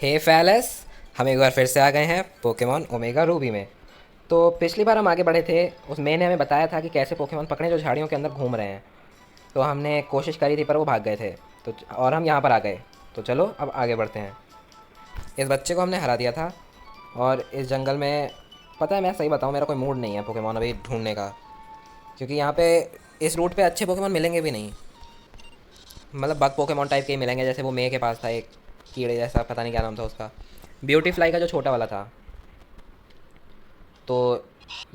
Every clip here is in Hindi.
हे फैलस, हम एक बार फिर से आ गए हैं पोकेमॉन ओमेगा रूबी में। तो पिछली बार हम आगे बढ़े थे, उस मैंने हमें बताया था कि कैसे पोकेमॉन पकड़ें जो झाड़ियों के अंदर घूम रहे हैं। तो हमने कोशिश करी थी पर वो भाग गए थे। तो और हम यहाँ पर आ गए। तो चलो अब आगे बढ़ते हैं। इस बच्चे को हमने हरा दिया था। और इस जंगल में, पता है मैं सही बताऊँ, मेरा कोई मूड नहीं है पोकेमॉन अभी ढूंढने का। क्योंकि यहाँ पे इस रूट पे अच्छे पोकेमॉन मिलेंगे भी नहीं। मतलब बग पोकेमॉन टाइप के ही मिलेंगे, जैसे वो मे के पास था एक कीड़े जैसा, पता नहीं क्या नाम था उसका, ब्यूटीफ्लाई का जो छोटा वाला था। तो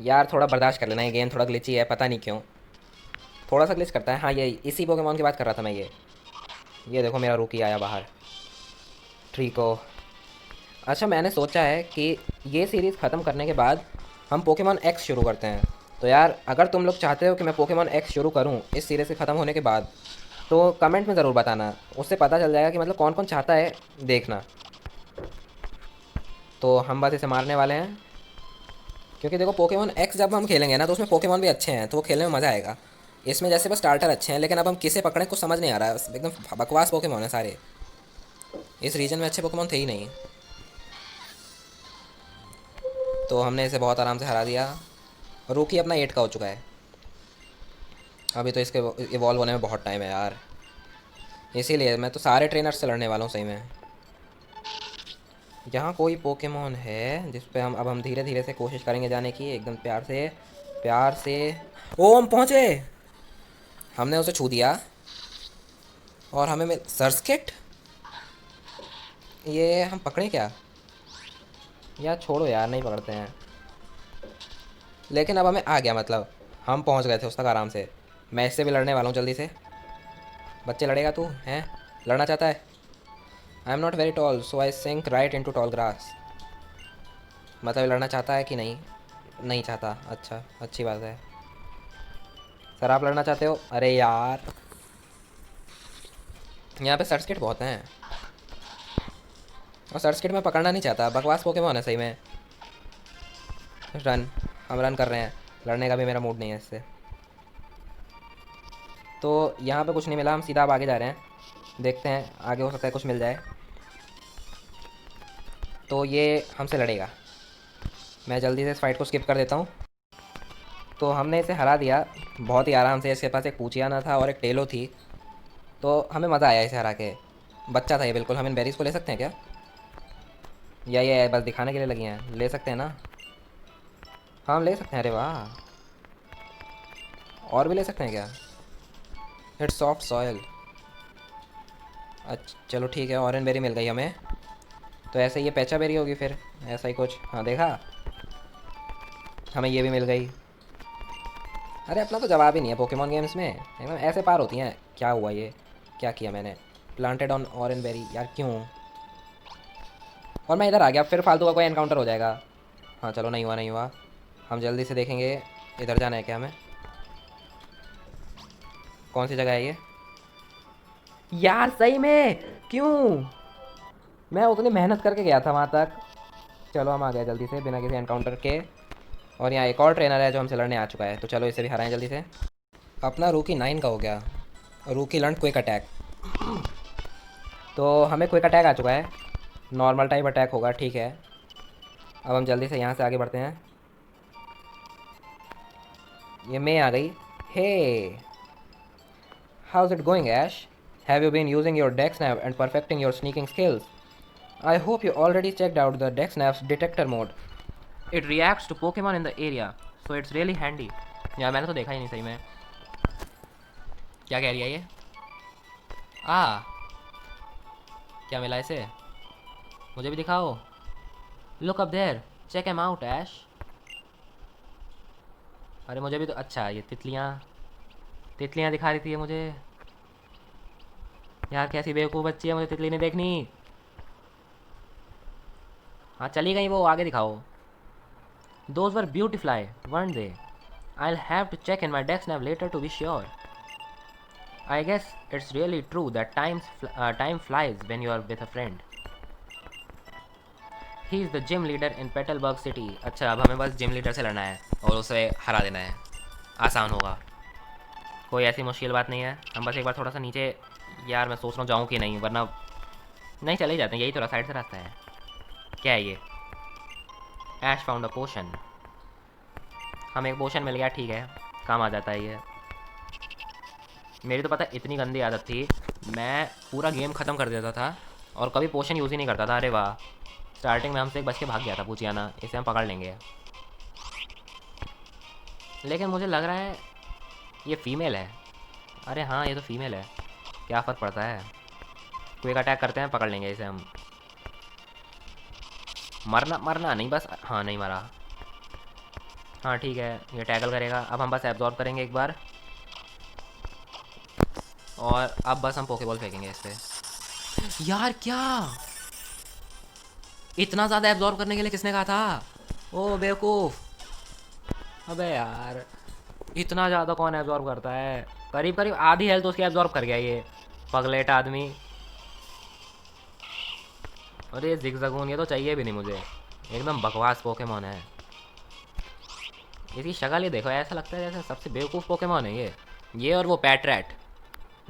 यार थोड़ा बर्दाश्त कर लेना, ये गेम थोड़ा ग्लिची है, पता नहीं क्यों थोड़ा सा ग्लिच करता है। हाँ, ये इसी पोकेमॉन की बात कर रहा था मैं। ये देखो मेरा रूकी आया बाहर, ट्रीको। अच्छा, मैंने सोचा है कि ये सीरीज़ ख़त्म करने के बाद हम पोकेमॉन एक्स शुरू करते हैं। तो यार अगर तुम लोग चाहते हो कि मैं पोकेमॉन एक्स शुरू करूँ इस सीरीज़ के ख़त्म होने के बाद, तो कमेंट में ज़रूर बताना। उससे पता चल जाएगा कि मतलब कौन कौन चाहता है देखना। तो हम बस इसे मारने वाले हैं। क्योंकि देखो पोकेमॉन एक्स जब हम खेलेंगे ना, तो उसमें पोकेमॉन भी अच्छे हैं, तो वो खेलने में मज़ा आएगा। इसमें जैसे बस स्टार्टर अच्छे हैं, लेकिन अब हम किसे पकड़ें कुछ समझ नहीं आ रहा है। एकदम बकवास पोकेमॉन है सारे। इस रीजन में अच्छे पोकेमॉन थे ही नहीं। तो हमने इसे बहुत आराम से हरा दिया। रूकी अपना 8 का हो चुका है। अभी तो इसके इवॉल्व होने में बहुत टाइम है यार। इसीलिए मैं तो सारे ट्रेनर से लड़ने वाला हूँ सही में। यहाँ कोई पोकेमॉन है जिस पे हम धीरे धीरे से कोशिश करेंगे जाने की, एकदम प्यार से प्यार से। ओ, हम पहुँचे। हमने उसे छू दिया और हमें मिल सर्स्किट। ये हम पकड़े क्या? यार छोड़ो यार, नहीं पकड़ते हैं। लेकिन अब हमें आ गया, मतलब हम पहुंच गए थे उस तक आराम से। मैं इससे भी लड़ने वाला हूँ जल्दी से। बच्चे लड़ेगा तू हैं? लड़ना चाहता है? I am not very tall so I sink right into tall grass. मतलब लड़ना चाहता है कि नहीं? नहीं चाहता। अच्छा, अच्छी बात है। सर आप लड़ना चाहते हो? अरे यार, यहाँ पे सर्स्किट बहुत हैं। और सर्स्किट में पकड़ना नहीं चाहता, बकवास पोकेमॉन है सही में। रन, हम रन कर रहे हैं। लड़ने का भी मेरा मूड नहीं है इससे। तो यहाँ पे कुछ नहीं मिला, हम सीधा अब आगे जा रहे हैं। देखते हैं आगे, हो सकता है कुछ मिल जाए। तो ये हमसे लड़ेगा। मैं जल्दी से इस फाइट को स्किप कर देता हूँ। तो हमने इसे हरा दिया बहुत ही आराम से। इसके पास एक पूचियाना था और एक टेलो थी। तो हमें मज़ा आया इसे हरा के। बच्चा था ये बिल्कुल। हम इन बेरीज को ले सकते हैं क्या? या ये बस दिखाने के लिए लगी हैं? ले सकते हैं ना? हाँ हम ले सकते हैं। अरे वाह, और भी ले सकते हैं क्या? It's soft soil. अच्छा चलो ठीक है, ऑरेंज बेरी मिल गई हमें। तो ऐसे ये पैचा बेरी होगी फिर, ऐसा ही कुछ। हाँ देखा, हमें ये भी मिल गई। अरे अपना तो जवाब ही नहीं है पोकेमॉन गेम्स में, एकदम ऐसे पार होती हैं। क्या हुआ ये? क्या किया मैंने? प्लांटेड ऑन ऑरेंज बेरी, यार क्यों? और मैं इधर आ गया, फिर फालतू का कोई एनकाउंटर हो जाएगा। हाँ चलो, नहीं हुआ नहीं हुआ। हम जल्दी से देखेंगे। इधर जाना है क्या हमें? कौन सी जगह है ये? यार सही में क्यों? मैं उतनी मेहनत करके गया था वहाँ तक। चलो हम आ गए जल्दी से बिना किसी एनकाउंटर के। और यहाँ एक और ट्रेनर है जो हमसे लड़ने आ चुका है, तो चलो इसे भी हराएं जल्दी से। अपना रूकी 9 का हो गया। रूकी लर्न क्विक अटैक। तो हमें क्विक अटैक आ चुका है। नॉर्मल टाइप अटैक होगा, ठीक है। अब हम जल्दी से यहाँ से आगे बढ़ते हैं। ये मैं आ गई। Hey, how is it going Ash? Have you been using your dex nav and perfecting your sneaking skills? I hope you already checked out the DexNav's detector mode. It reacts to Pokemon in the area, so it's really handy. यार मैंने तो देखा ही नहीं सही में। क्या कह रही है ये? आ, क्या मिला इसे? मुझे भी दिखाओ। Look up there. Check him out, Ash. अरे मुझे भी तो, अच्छा ये तितलियाँ, तितलियाँ दिखा रही थी ये मुझे। यार कैसी बेवकूफ़ बच्ची है, मुझे तितली नहीं देखनी। हाँ चली गई वो, आगे दिखाओ। Those were beautifly, weren't they? I'll have to check in my DexNav later to be sure. I guess it's really true that time flies when you are with a friend. He is the gym leader in Petalburg City. अच्छा अब हमें बस जिम लीडर से लड़ना है और उसे हरा देना है। आसान होगा, कोई ऐसी मुश्किल बात नहीं है। हम बस एक बार थोड़ा सा नीचे, यार मैं सोच रहा हूँ जाऊँ कि नहीं, वरना नहीं, चले ही जाते हैं, यही तो साइड से रास्ता है। क्या है ये? ऐश फाउंड अ पोशन। हमें एक पोशन मिल गया, ठीक है, काम आ जाता है ये। मेरी तो पता है इतनी गंदी आदत थी, मैं पूरा गेम ख़त्म कर देता था और कभी पोशन यूज़ ही नहीं करता था। अरे वाह, स्टार्टिंग में हमसे एक बच के भाग गया था पूछियाना, इसे हम पकड़ लेंगे। लेकिन मुझे लग रहा है ये फीमेल है। अरे हाँ, ये तो फीमेल है, क्या फ़र्क पड़ता है। क्विक अटैक करते हैं, पकड़ लेंगे इसे हम। मरना मरना नहीं बस। हाँ, नहीं मरा। हाँ ठीक है, ये टैकल करेगा। अब हम बस एब्जॉर्ब करेंगे एक बार, और अब बस हम पोकेबॉल फेंकेंगे इस पर। यार क्या, इतना ज़्यादा एब्जॉर्ब करने के लिए किसने कहा था? ओ बेवकूफ़। अबे यार, इतना ज़्यादा कौन एब्जॉर्ब करता है? करीब करीब आधी हेल्थ उसकी एब्जॉर्ब कर गया ये पगलेट आदमी। अरे जिगजगून, ये तो चाहिए भी नहीं मुझे, एकदम बकवास पोकेमॉन है। इसकी शक्ल ही देखो, ऐसा लगता है जैसे सबसे बेवकूफ़ पोकेमॉन है ये और वो पैटरैट,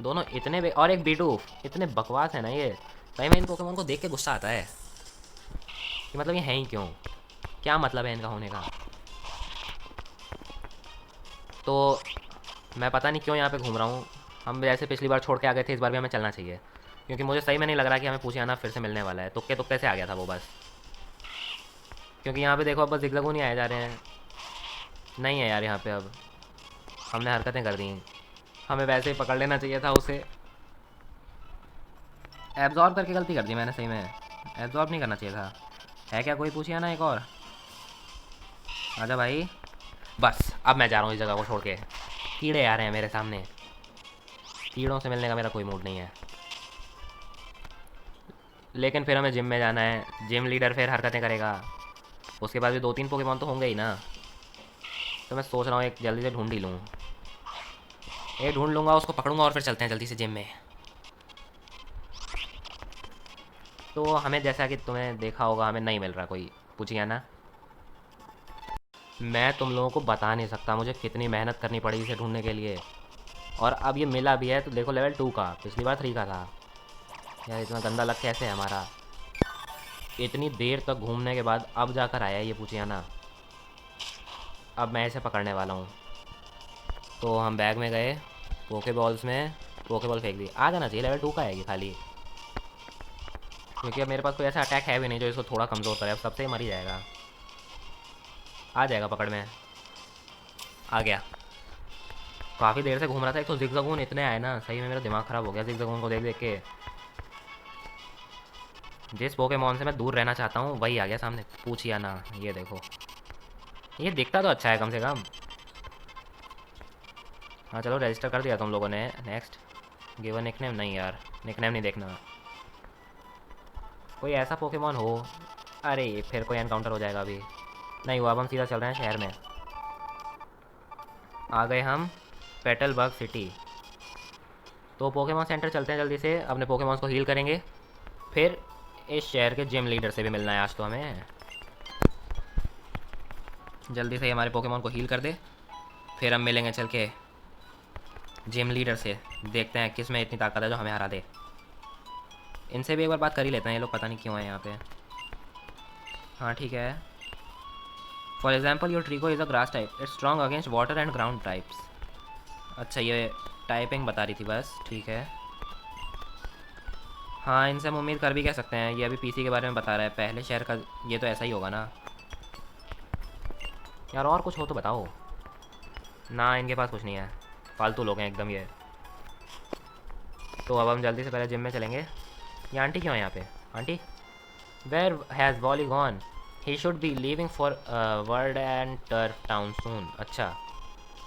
दोनों इतने और एक बीटूफ, इतने बकवास है ना ये। भाई मैं इन पोकेमॉन को देख के गुस्सा आता है कि मतलब ये हैं ही क्यों, क्या मतलब है इनका होने का। तो मैं पता नहीं क्यों यहाँ पे घूम रहा हूँ। हम जैसे पिछली बार छोड़ के आ गए थे, इस बार भी हमें चलना चाहिए, क्योंकि मुझे सही में नहीं लग रहा कि हमें पूछियाना फिर से मिलने वाला है। तुक्के तुक्के से आ गया था वो बस, क्योंकि यहाँ पे देखो अब बस जिगजगू नहीं आए जा रहे हैं। नहीं है यार यहाँ पे, अब हमने हरकतें कर दी। हमें वैसे ही पकड़ लेना चाहिए था उसे। एब्जॉर्ब करके गलती कर दी मैंने, सही में एब्जॉर्ब नहीं करना चाहिए था। है क्या कोई पूछियाना एक और? आजा भाई। बस अब मैं जा रहा हूँ इस जगह को छोड़ के। कीड़े आ रहे हैं मेरे सामने, कीड़ों से मिलने का मेरा कोई मूड नहीं है। लेकिन फिर हमें जिम में जाना है, जिम लीडर फिर हरकतें करेगा। उसके बाद भी 2-3 पोकेमॉन तो होंगे ही ना। तो मैं सोच रहा हूँ एक जल्दी से ढूंढ ही लूँ। एक ढूंढ लूँगा, उसको पकड़ूंगा और फिर चलते हैं जल्दी से जिम में। तो हमें, जैसा कि तुम्हें देखा होगा, हमें नहीं मिल रहा कोई पूछियाना। मैं तुम लोगों को बता नहीं सकता मुझे कितनी मेहनत करनी पड़ी इसे ढूंढने के लिए। और अब ये मिला भी है तो देखो, लेवल 2 का, पिछली बार 3 का था। यार इतना गंदा लक कैसे है हमारा। इतनी देर तक घूमने के बाद अब जाकर आया ये पूछियाना। अब मैं इसे पकड़ने वाला हूँ। तो हम बैग में गए, पोके बॉल्स में पोके बॉल फेंक दी। आ जाना चाहिए, लेवल 2 का है ये खाली, क्योंकि अब मेरे पास कोई ऐसा अटैक है भी नहीं जो इसको थोड़ा कमज़ोर करे। अब सबसे ही मर ही जाएगा। आ जाएगा पकड़ में। आ गया। काफ़ी देर से घूम रहा था, एक तो जिगजगून इतने आए ना, सही में मेरा दिमाग ख़राब हो गया जिगजगून को देख देख के। जिस पोकेमॉन से मैं दूर रहना चाहता हूँ वही आ गया सामने, पूछियाना। ये देखो, ये दिखता तो अच्छा है कम से कम। हाँ चलो, रजिस्टर कर दिया तुम लोगों ने। Next, give a nickname. नहीं यार, निकनेम नहीं देखना। कोई ऐसा पोकेमॉन हो। अरे फिर कोई एनकाउंटर हो जाएगा अभी। नहीं हुआ, अब हम सीधा चल रहे हैं शहर में। आ गए हम पेटल बग सिटी। तो पोकेमॉन सेंटर चलते हैं जल्दी से, अपने पोकेमॉन्स को हील करेंगे। फिर इस शहर के जिम लीडर से भी मिलना है आज तो हमें। जल्दी से हमारे पोकेमॉन को हील कर दे, फिर हम मिलेंगे चल के जिम लीडर से। देखते हैं किस में इतनी ताकत है जो हमें हरा दे। इनसे भी एक बार बात कर ही लेते हैं, ये लोग पता नहीं क्यों है यहाँ पे। हाँ ठीक है। For example your Treecko is a grass type, it's strong against water and ground types. अच्छा, ये टाइपिंग बता रही थी बस, ठीक है। हाँ, इनसे हम उम्मीद कर भी कह सकते हैं, ये अभी पीसी के बारे में बता रहा है, पहले शहर का ये तो ऐसा ही होगा ना। यार और कुछ हो तो बताओ ना, इनके पास कुछ नहीं है, फालतू लोग हैं एकदम ये। तो अब हम जल्दी से पहले जिम में चलेंगे। ये आंटी क्यों है यहाँ पे? Auntie, where has Wally gone? He should be leaving for Verdanturf town soon. अच्छा,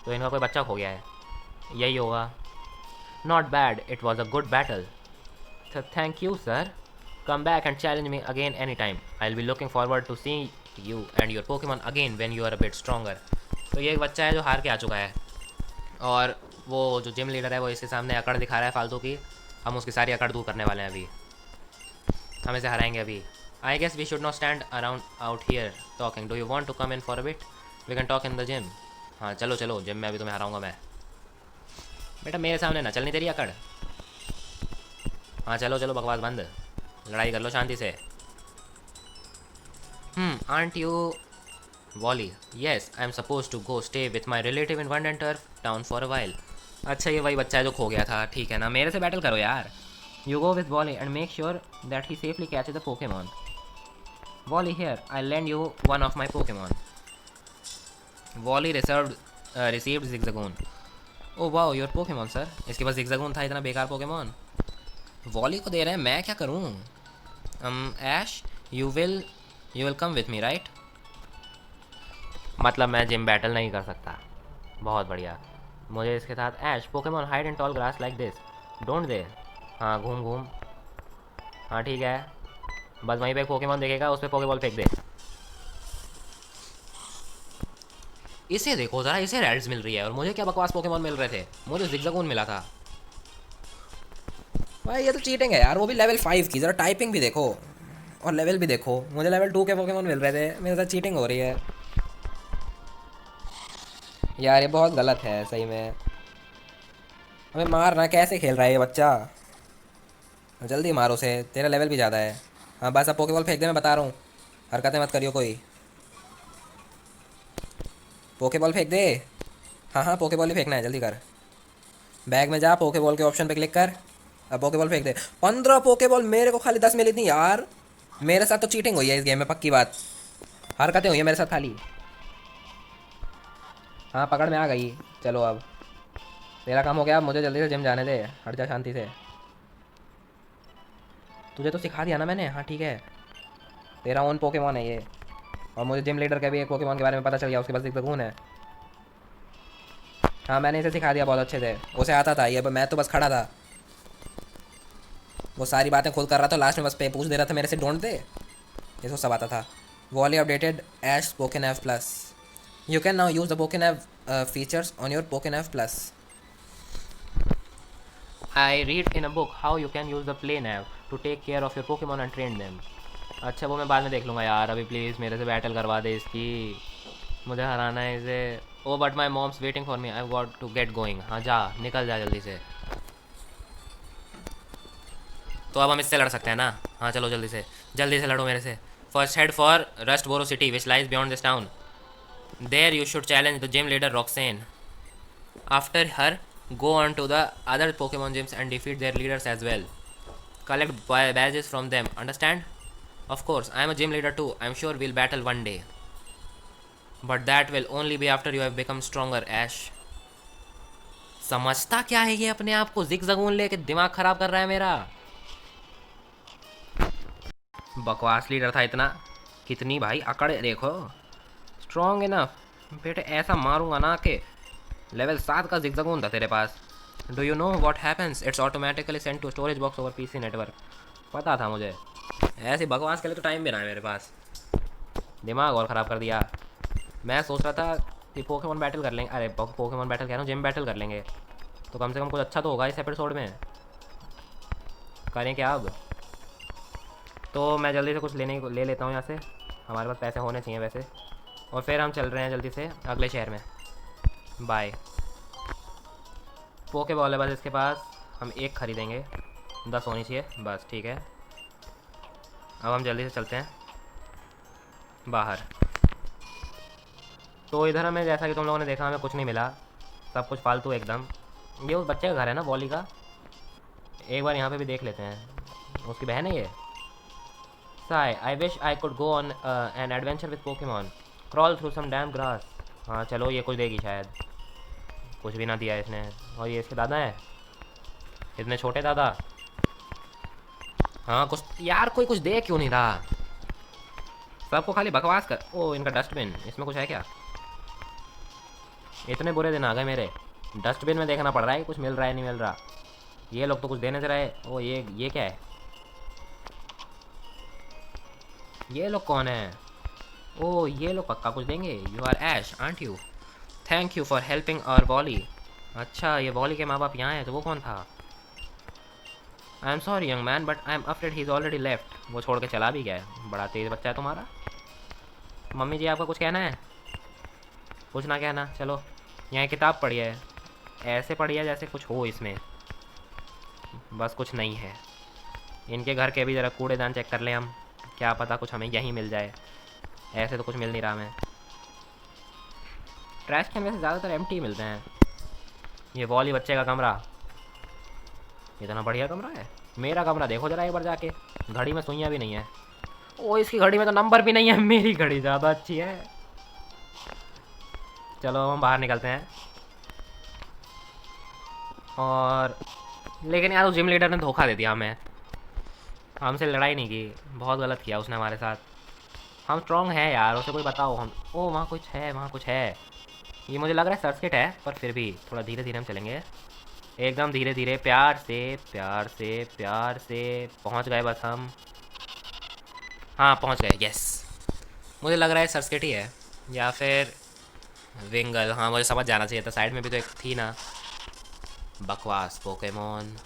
तो इनका कोई बच्चा खो गया है, यही होगा। Not bad, it was a good battle. Thank you sir, come back and challenge me again anytime. I'll be looking forward to seeing you and your Pokemon again when you are a bit stronger. तो ये एक बच्चा है जो हार के आ चुका है, और वो जो जिम लीडर है वो इसके सामने अकड़ दिखा रहा है फालतू की। हम उसकी सारी अकड़ दूर करने वाले हैं अभी, हम इसे हराएंगे अभी। I guess we should not stand around out here talking, do you want to come in for a bit, we can talk in the gym. हाँ चलो चलो, जिम में अभी तुम्हें हराऊंगा मैं। बेटा मेरे सामने ना चलनी तेरी अकड़। हाँ चलो चलो, बकवास बंद। लड़ाई कर लो शांति से। Aren't you Wally? Yes, I am suppose to go stay with my relative in Verdanturf town for a while. अच्छा, ये वही बच्चा है जो खो गया था, ठीक है ना, मेरे से बैटल करो यार। You go with Wally and make sure that he safely catches the Pokemon. Wally here, I lend you one of my Pokemon. Wally received Zigzagoon. Oh wow, your Pokemon sir. इसके पास जिगजगून था, इतना बेकार पोकेमॉन वॉली को दे रहे हैं, मैं क्या करूं? Ash, you will come with me right? मतलब मैं जिम बैटल नहीं कर सकता। बहुत बढ़िया। मुझे इसके साथ Ash, Pokemon hide in tall grass like this, don't they. हाँ, घूम घूम। हाँ ठीक है, बस वहीं पे पोकेमॉन देखेगा, उस पर पोकेबॉल फेंक दे। इसे देखो ज़रा, इसे रेड्स मिल रही है और मुझे क्या बकवास पोकेमॉन मिल रहे थे, मुझे जिगजागून मिला था। भाई ये तो चीटिंग है यार, वो भी लेवल 5 की। ज़रा टाइपिंग भी देखो और लेवल भी देखो, मुझे लेवल 2 के पोकेमॉन मिल रहे थे, मेरे साथ चीटिंग हो रही है यार, ये बहुत गलत है सही में। हमें मारना, कैसे खेल रहा है ये बच्चा? जल्दी मारो उसे, तेरा लेवल भी ज़्यादा है। हाँ बस अब पोकेबॉल फेंक दे, मैं बता रहा हूँ, हरकतें मत करियो कोई। पोकेबॉल फेंक दे। हाँ हाँ, पोकेबॉल ही फेंकना है, जल्दी कर। बैग में जा, पोकेबॉल के ऑप्शन पे क्लिक कर, अब पोकेबॉल फेंक दे। 15 पोकेबॉल, मेरे को खाली 10 मिली थी यार। मेरे साथ तो चीटिंग हुई है इस गेम में, पक्की बात। हरकतें हुई है मेरे साथ खाली। हाँ पकड़ में आ गई। चलो अब तेरा काम हो गया, अब मुझे जल्दी से जिम जाने दे, हट जा शांति से। तुझे तो सिखा दिया ना मैंने, हाँ ठीक है, तेरा ओन पोकेमॉन है ये। और मुझे जिम लीडर के भी एक पोकेमॉन के बारे में पता चल गया, उसके पास जिगजागून है। हाँ मैंने इसे सिखा दिया बहुत अच्छे से, उसे आता था, ये मैं तो बस खड़ा था, वो सारी बातें खुद कर रहा था, लास्ट में बस पे पूछ दे रहा था मेरे से, डोंट दे, इसको सब आता था। Wally updated Ash PokeNav plus, you can now use the PokeNav features on your PokeNav plus. I read in a book how you can use the play nav to take care of your Pokemon and train them. अच्छा वो मैं बाद में देख लूँगा यार, अभी प्लीज़ मेरे से बैटल करवा दे इसकी, मुझे हराना है इसे। Oh but my mom's waiting for me, I got to get going. हाँ जा, निकल जा जल्दी से। तो अब हम इससे लड़ सकते हैं ना? हाँ चलो जल्दी से लड़ो मेरे से। First head for Rustboro city which lies beyond this town, there you should challenge the gym leader Roxanne. After her go on to the other Pokemon gyms and defeat their leaders as well. Collect badges from them, understand? Of course, I am a gym leader too. I'm sure we'll battle one day. But that will only be after you have become stronger, Ash. समझता क्या है ये अपने आप को, जिगजगून लेके दिमाग खराब कर रहा है मेरा। बकवास लीडर था इतना, कितनी भाई अकड़ देखो, स्ट्रॉन्ग इनफ। बेटे ऐसा मारूंगा ना कि लेवल 7 का जिगजगून था तेरे पास। Do you know what happens, it's automatically send to storage box over PC network. पता था मुझे, ऐसी बकवास के लिए तो टाइम भी ना है मेरे पास, दिमाग और ख़राब कर दिया। मैं सोच रहा था कि पोकेमॉन बैटल कर लेंगे, अरे पोकेमॉन बैटल कह रहा हूँ, जिम बैटल कर लेंगे, तो कम से कम कुछ अच्छा तो होगा इस एपिसोड में। करें क्या अब? तो मैं जल्दी से कुछ ले लेता हूँ यहाँ से, हमारे पास पैसे होने चाहिए वैसे, और फिर हम चल रहे हैं जल्दी से अगले शहर में। बाय। पोके बॉल है बस इसके पास, हम एक खरीदेंगे, 10 होनी चाहिए बस, ठीक है। अब हम जल्दी से चलते हैं बाहर। तो इधर हमें, जैसा कि तुम लोगों ने देखा, हमें कुछ नहीं मिला, सब कुछ फालतू एकदम। ये उस बच्चे का घर है ना, वॉली का, एक बार यहाँ पे भी देख लेते हैं, उसकी बहन है ये। Sigh, I wish I could go on an adventure with Pokemon, crawl through some damn grass. हाँ चलो, ये कुछ देगी शायद, कुछ भी ना दिया इसने। और ये इसके दादा हैं, इतने छोटे दादा। हाँ कुछ यार, कोई कुछ दे क्यों नहीं रहा, सबको खाली बकवास कर। ओ इनका डस्टबिन, इसमें कुछ है क्या? इतने बुरे दिन आ गए मेरे, डस्टबिन में देखना पड़ रहा है कुछ मिल रहा है नहीं मिल रहा। ये लोग तो कुछ देने से रहे। ओ ये क्या है? ये लोग कौन है? ओ ये लोग पक्का कुछ देंगे। You are Ash aren't you, thank you for helping our Wally. अच्छा ये वॉली के माँ बाप यहाँ हैं, तो वो कौन था? I am sorry young man but I am afraid he is already left. वो छोड़ के चला भी गया है, बड़ा तेज़ बच्चा है तुम्हारा। मम्मी जी आपका कुछ कहना है? कुछ ना कहना, चलो। यहाँ किताब पढ़ी है, ऐसे पढ़ी है जैसे कुछ हो इसमें, बस कुछ नहीं है। इनके घर के भी ज़रा कूड़ेदान चेक कर लें हम, क्या पता कुछ हमें यहीं मिल जाए। ऐसे तो कुछ मिल नहीं रहा हमें। ट्रैश कैन वैसे ज़्यादातर एम्प्टी मिलते हैं। ये वॉली बच्चे का कमरा, इतना बढ़िया कमरा है। मेरा कमरा देखो जरा एक बार जाके, घड़ी में सुइयाँ भी नहीं है। ओ इसकी घड़ी में तो नंबर भी नहीं है, मेरी घड़ी ज़्यादा अच्छी है। चलो हम बाहर निकलते हैं। और लेकिन यार उस जिम लीडर ने धोखा दे दिया हमें, हमसे लड़ाई नहीं की, बहुत गलत किया उसने हमारे साथ। हम स्ट्रॉन्ग हैं यार, उसे कोई बताओ हम। ओ वहाँ कुछ है, वहाँ कुछ है। ये मुझे लग रहा है सर्किट है, पर फिर भी थोड़ा धीरे धीरे हम चलेंगे, एकदम धीरे धीरे, प्यार से प्यार से प्यार से। पहुँच गए बस हम। हाँ पहुँच गए, यस। मुझे लग रहा है सर्किट ही है, या फिर विंगल। हाँ मुझे समझ जाना चाहिए था, साइड में भी तो एक थी ना। बकवास पोकेमोन,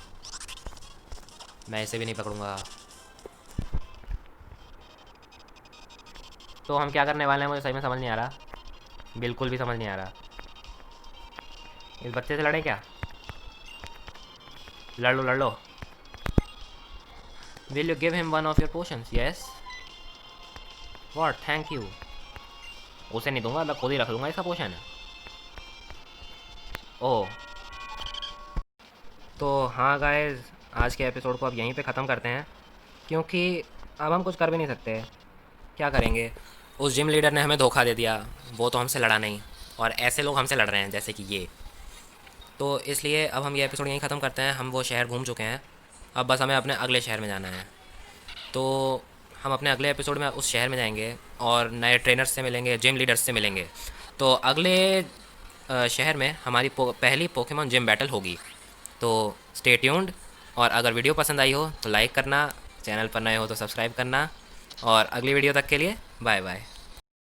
मैं इसे भी नहीं पकड़ूंगा। तो हम क्या करने वाले हैं मुझे सही में समझ नहीं आ रहा, बिल्कुल भी समझ नहीं आ रहा। इस बच्चे से लड़े क्या? लड़ लो लड़ लो। Will you give him one of your potions? Yes. What, thank you. उसे नहीं दूंगा, मैं खुद ही रख लूँगा इसका पोशन। ओह, तो हाँ गाइस, आज के एपिसोड को अब यहीं पे ख़त्म करते हैं, क्योंकि अब हम कुछ कर भी नहीं सकते। क्या करेंगे, उस जिम लीडर ने हमें धोखा दे दिया, वो तो हमसे लड़ा नहीं, और ऐसे लोग हमसे लड़ रहे हैं जैसे कि ये। तो इसलिए अब हम ये एपिसोड यहीं ख़त्म करते हैं। हम वो शहर घूम चुके हैं, अब बस हमें अपने अगले शहर में जाना है। तो हम अपने अगले एपिसोड में उस शहर में जाएंगे और नए ट्रेनर्स से मिलेंगे, जिम लीडर्स से मिलेंगे। तो अगले शहर में हमारी पहली पोकेमॉन जिम बैटल होगी। तो स्टे ट्यून्ड, और अगर वीडियो पसंद आई हो तो लाइक करना, चैनल पर नए हो तो सब्सक्राइब करना, और अगली वीडियो तक के लिए बाय बाय।